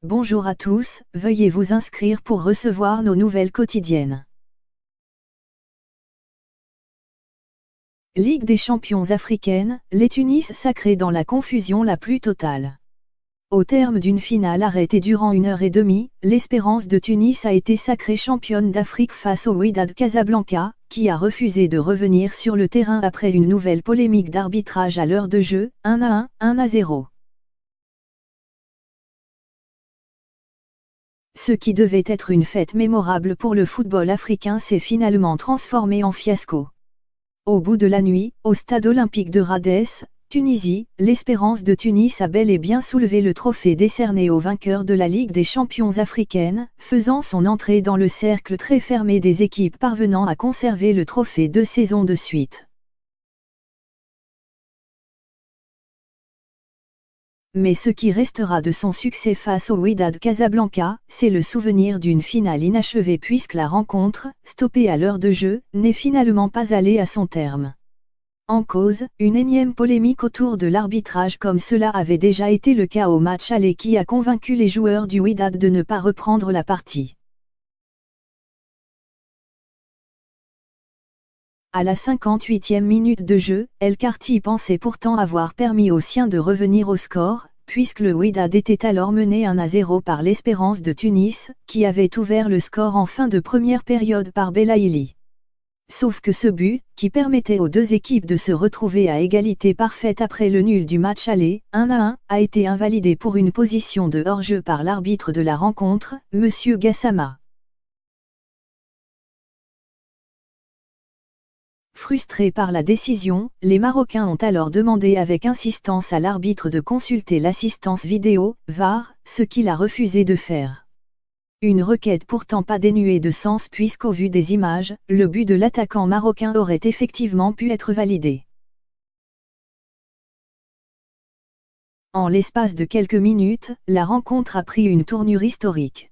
Bonjour à tous, veuillez vous inscrire pour recevoir nos nouvelles quotidiennes. Ligue des champions africaine, les Tunis sacrés dans la confusion la plus totale. Au terme d'une finale arrêtée durant 1h30, l'Espérance de Tunis a été sacrée championne d'Afrique face au Wydad Casablanca, qui a refusé de revenir sur le terrain après une nouvelle polémique d'arbitrage à l'heure de jeu, 1-1, 1-0. Ce qui devait être une fête mémorable pour le football africain s'est finalement transformé en fiasco. Au bout de la nuit, au stade olympique de Radès, Tunisie, l'Espérance de Tunis a bel et bien soulevé le trophée décerné au vainqueur de la Ligue des champions africaine, faisant son entrée dans le cercle très fermé des équipes parvenant à conserver le trophée 2 saisons de suite. Mais ce qui restera de son succès face au Wydad Casablanca, c'est le souvenir d'une finale inachevée puisque la rencontre, stoppée à l'heure de jeu, n'est finalement pas allée à son terme. En cause, une énième polémique autour de l'arbitrage comme cela avait déjà été le cas au match aller qui a convaincu les joueurs du Wydad de ne pas reprendre la partie. À la 58e minute de jeu, El Kharti pensait pourtant avoir permis aux siens de revenir au score, puisque le Wydad était alors mené 1-0 par l'Espérance de Tunis, qui avait ouvert le score en fin de première période par Belaïli. Sauf que ce but, qui permettait aux deux équipes de se retrouver à égalité parfaite après le nul du match aller, 1-1, a été invalidé pour une position de hors-jeu par l'arbitre de la rencontre, M. Gassama. Frustrés par la décision, les Marocains ont alors demandé avec insistance à l'arbitre de consulter l'assistance vidéo, VAR, ce qu'il a refusé de faire. Une requête pourtant pas dénuée de sens puisqu'au vu des images, le but de l'attaquant marocain aurait effectivement pu être validé. En l'espace de quelques minutes, la rencontre a pris une tournure historique.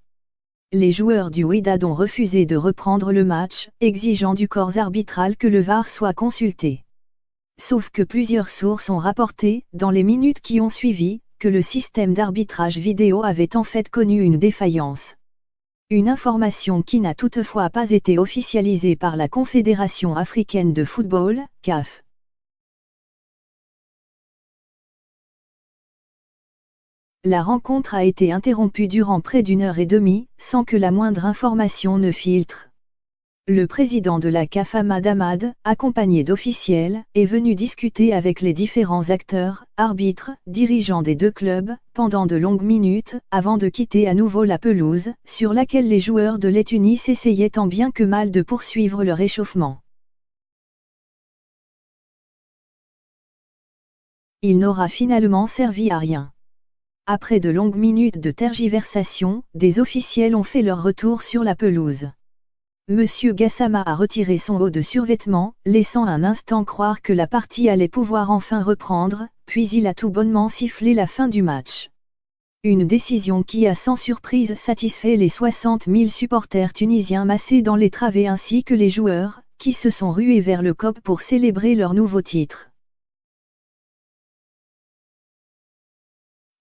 Les joueurs du Wydad ont refusé de reprendre le match, exigeant du corps arbitral que le VAR soit consulté. Sauf que plusieurs sources ont rapporté, dans les minutes qui ont suivi, que le système d'arbitrage vidéo avait en fait connu une défaillance. Une information qui n'a toutefois pas été officialisée par la Confédération africaine de football, CAF. La rencontre a été interrompue durant près d'1h30, sans que la moindre information ne filtre. Le président de la CAF Ahmad Ahmad, accompagné d'officiels, est venu discuter avec les différents acteurs, arbitres, dirigeants des deux clubs, pendant de longues minutes, avant de quitter à nouveau la pelouse, sur laquelle les joueurs de la Tunis essayaient tant bien que mal de poursuivre leur échauffement. Il n'aura finalement servi à rien. Après de longues minutes de tergiversation, des officiels ont fait leur retour sur la pelouse. Monsieur Gassama a retiré son haut de survêtement, laissant un instant croire que la partie allait pouvoir enfin reprendre, puis il a tout bonnement sifflé la fin du match. Une décision qui a sans surprise satisfait les 60 000 supporters tunisiens massés dans les travées ainsi que les joueurs, qui se sont rués vers le COP pour célébrer leur nouveau titre.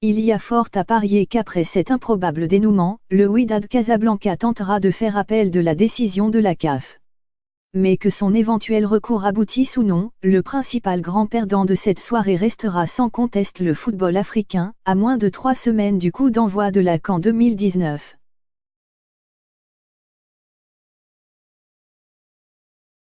Il y a fort à parier qu'après cet improbable dénouement, le Wydad Casablanca tentera de faire appel de la décision de la CAF. Mais que son éventuel recours aboutisse ou non, le principal grand perdant de cette soirée restera sans conteste le football africain, à moins de 3 semaines du coup d'envoi de la CAN 2019.